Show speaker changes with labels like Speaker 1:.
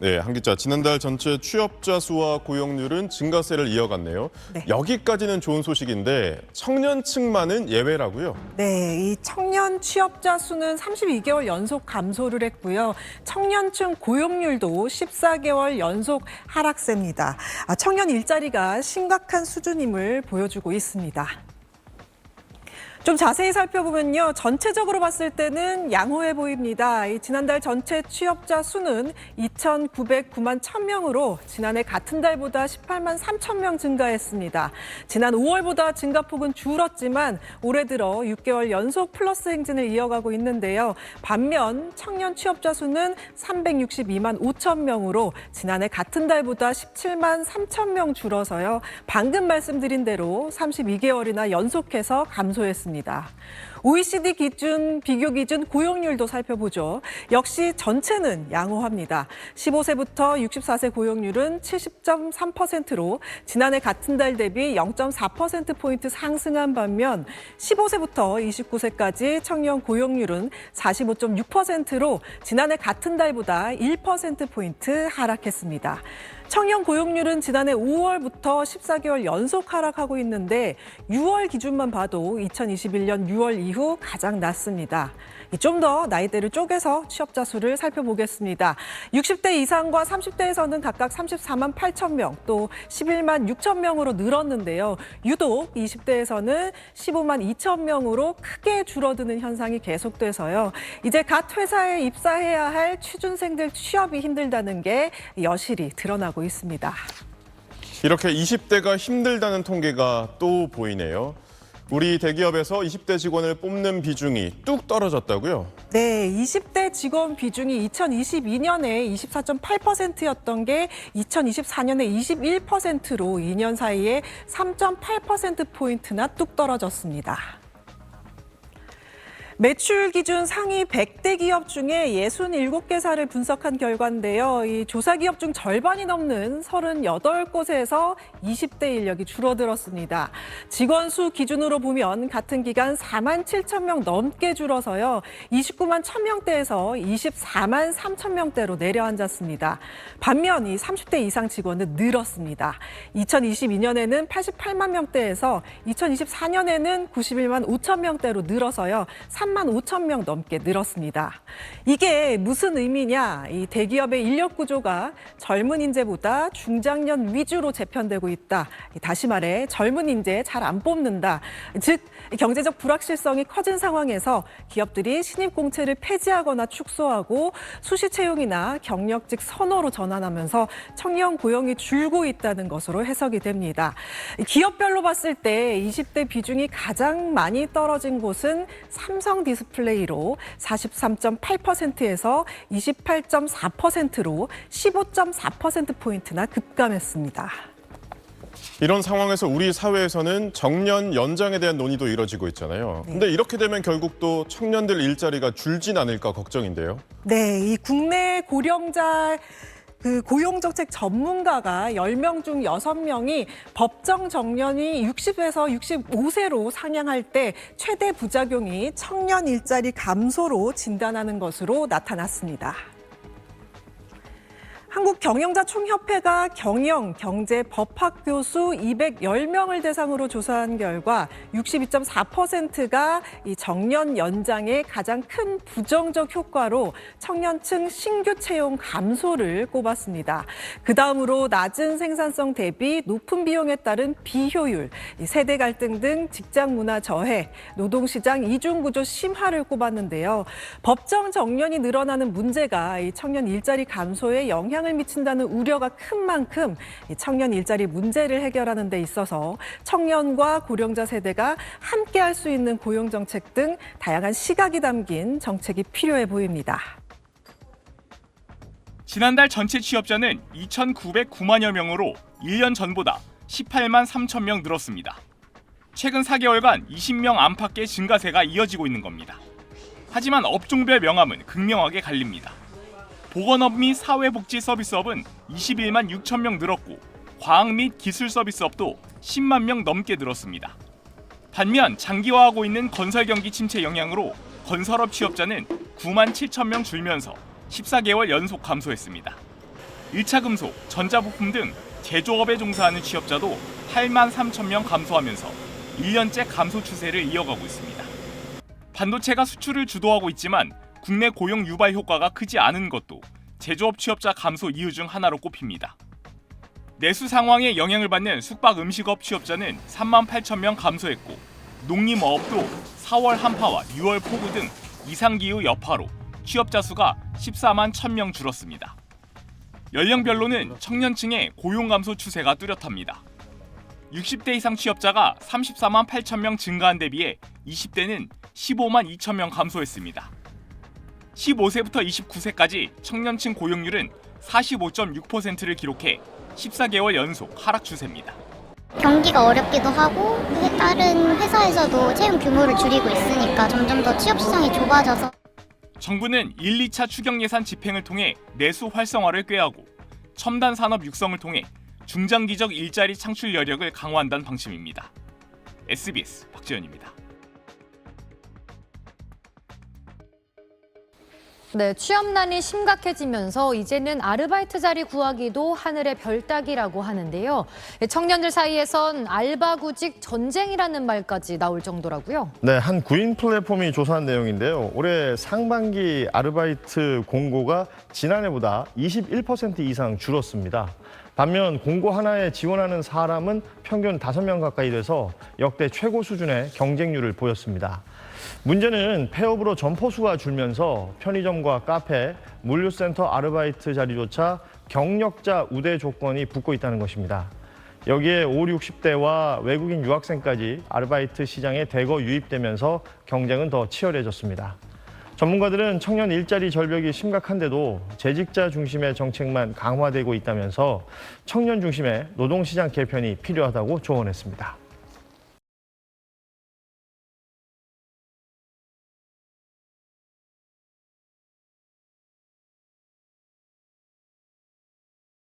Speaker 1: 네, 한 기자, 지난달 전체 취업자 수와 고용률은 증가세를 이어갔네요.
Speaker 2: 네.
Speaker 1: 여기까지는 좋은 소식인데 청년층만은 예외라고요?
Speaker 2: 네, 이 청년 취업자 수는 32개월 연속 감소를 했고요. 청년층 고용률도 14개월 연속 하락세입니다. 청년 일자리가 심각한 수준임을 보여주고 있습니다. 좀 자세히 살펴보면요. 전체적으로 봤을 때는 양호해 보입니다. 지난달 전체 취업자 수는 2,909만 1,000명으로 지난해 같은 달보다 18만 3천 명 증가했습니다. 지난 5월보다 증가폭은 줄었지만 올해 들어 6개월 연속 플러스 행진을 이어가고 있는데요. 반면 청년 취업자 수는 362만 5천 명으로 지난해 같은 달보다 17만 3천 명 줄어서요. 방금 말씀드린 대로 32개월이나 연속해서 감소했습니다. OECD 기준, 비교 기준 고용률도 살펴보죠. 역시 전체는 양호합니다. 15세부터 64세 고용률은 70.3%로 지난해 같은 달 대비 0.4%포인트 상승한 반면 15세부터 29세까지 청년 고용률은 45.6%로 지난해 같은 달보다 1%포인트 하락했습니다. 청년 고용률은 지난해 5월부터 14개월 연속 하락하고 있는데 6월 기준만 봐도 2021년 6월 이후 가장 낮습니다. 좀 더 나이대를 쪼개서 취업자 수를 살펴보겠습니다. 60대 이상과 30대에서는 각각 34만 8천 명, 또 11만 6천 명으로 늘었는데요. 유독 20대에서는 15만 2천 명으로 크게 줄어드는 현상이 계속돼서요. 이제 갓 회사에 입사해야 할 취준생들 취업이 힘들다는 게 여실히 드러나고 있습니다.
Speaker 1: 이렇게 20대가 힘들다는 통계가 또 보이네요. 우리 대기업에서 20대 직원을 뽑는 비중이 뚝 떨어졌다고요?
Speaker 2: 네, 20대 직원 비중이 2022년에 24.8%였던 게 2024년에 21%로 2년 사이에 3.8%포인트나 뚝 떨어졌습니다. 매출 기준 상위 100대 기업 중에 67개사를 분석한 결과인데요. 이 조사 기업 중 절반이 넘는 38곳에서 20대 인력이 줄어들었습니다. 직원 수 기준으로 보면 같은 기간 4만 7천 명 넘게 줄어서요. 29만 1,000명대에서 24만 3천 명대로 내려앉았습니다. 반면 이 30대 이상 직원은 늘었습니다. 2022년에는 88만 명대에서 2024년에는 91만 5천 명대로 늘어서요. 3만 5천 명 넘게 늘었습니다. 이게 무슨 의미냐? 이 대기업의 인력 구조가 젊은 인재보다 중장년 위주로 재편되고 있다. 다시 말해 젊은 인재 잘 안 뽑는다. 즉 경제적 불확실성이 커진 상황에서 기업들이 신입 공채를 폐지하거나 축소하고 수시 채용이나 경력직 선호로 전환하면서 청년 고용이 줄고 있다는 것으로 해석이 됩니다. 기업별로 봤을 때 20대 비중이 가장 많이 떨어진 곳은 삼성 디스플레이로 43.8%에서 28.4%로 15.4%포인트나 급감했습니다.
Speaker 1: 이런 상황에서 우리 사회에서는 정년 연장에 대한 논의도 이뤄지고 있잖아요. 근데 이렇게 되면 결국 또 청년들 일자리가 줄진 않을까 걱정인데요.
Speaker 2: 네, 이 국내 고령자 고용정책 전문가가 10명 중 6명이 법정 정년이 60에서 65세로 상향할 때 최대 부작용이 청년 일자리 감소로 진단하는 것으로 나타났습니다. 한국경영자총협회가 경영, 경제, 법학 교수 210명을 대상으로 조사한 결과 62.4%가 이 정년 연장의 가장 큰 부정적 효과로 청년층 신규 채용 감소를 꼽았습니다. 그다음으로 낮은 생산성 대비 높은 비용에 따른 비효율, 세대 갈등 등 직장 문화 저해, 노동시장 이중구조 심화를 꼽았는데요. 법정 정년이 늘어나는 문제가 이 청년 일자리 감소에 영향을 미친다는 우려가 큰 만큼 청년 일자리 문제를 해결하는 데 있어서 청년과 고령자 세대가 함께 할 수 있는 고용 정책 등 다양한 시각이 담긴 정책이 필요해 보입니다.
Speaker 3: 지난달 전체 취업자는 2,909만여 명으로 1년 전보다 18만 3천 명 늘었습니다. 최근 4개월간 20명 안팎의 증가세가 이어지고 있는 겁니다. 하지만 업종별 명암은 극명하게 갈립니다. 보건업 및 사회복지 서비스업은 21만 6천 명 늘었고 과학 및 기술 서비스업도 10만 명 넘게 늘었습니다. 반면 장기화하고 있는 건설 경기 침체 영향으로 건설업 취업자는 9만 7천 명 줄면서 14개월 연속 감소했습니다. 1차 금속, 전자부품 등 제조업에 종사하는 취업자도 8만 3천 명 감소하면서 1년째 감소 추세를 이어가고 있습니다. 반도체가 수출을 주도하고 있지만 국내 고용 유발 효과가 크지 않은 것도 제조업 취업자 감소 이유 중 하나로 꼽힙니다. 내수 상황에 영향을 받는 숙박 음식업 취업자는 3만 8천 명 감소했고 농림어업도 4월 한파와 6월 폭우 등 이상기후 여파로 취업자 수가 14만 1,000명 줄었습니다. 연령별로는 청년층의 고용 감소 추세가 뚜렷합니다. 60대 이상 취업자가 34만 8천 명 증가한 데 비해 20대는 15만 2천 명 감소했습니다. 15세부터 29세까지 청년층 고용률은 45.6%를 기록해 14개월 연속 하락 추세입니다.
Speaker 4: 경기가 어렵기도 하고 다른 회사에서도 채용 규모를 줄이고 있으니까 점점 더 취업 시장이 좁아져서
Speaker 3: 정부는 1, 2차 추경 예산 집행을 통해 내수 활성화를 꾀하고 첨단 산업 육성을 통해 중장기적 일자리 창출 여력을 강화한다는 방침입니다. SBS 박지연입니다.
Speaker 5: 네, 취업난이 심각해지면서 이제는 아르바이트 자리 구하기도 하늘의 별 따기라고 하는데요. 청년들 사이에선 알바구직 전쟁이라는 말까지 나올 정도라고요.
Speaker 6: 네, 한 구인 플랫폼이 조사한 내용인데요. 올해 상반기 아르바이트 공고가 지난해보다 21% 이상 줄었습니다. 반면 공고 하나에 지원하는 사람은 평균 5명 가까이 돼서 역대 최고 수준의 경쟁률을 보였습니다. 문제는 폐업으로 점포수가 줄면서 편의점과 카페, 물류센터 아르바이트 자리조차 경력자 우대 조건이 붙고 있다는 것입니다. 여기에 5, 60대와 외국인 유학생까지 아르바이트 시장에 대거 유입되면서 경쟁은 더 치열해졌습니다. 전문가들은 청년 일자리 절벽이 심각한데도 재직자 중심의 정책만 강화되고 있다면서 청년 중심의 노동시장 개편이 필요하다고 조언했습니다.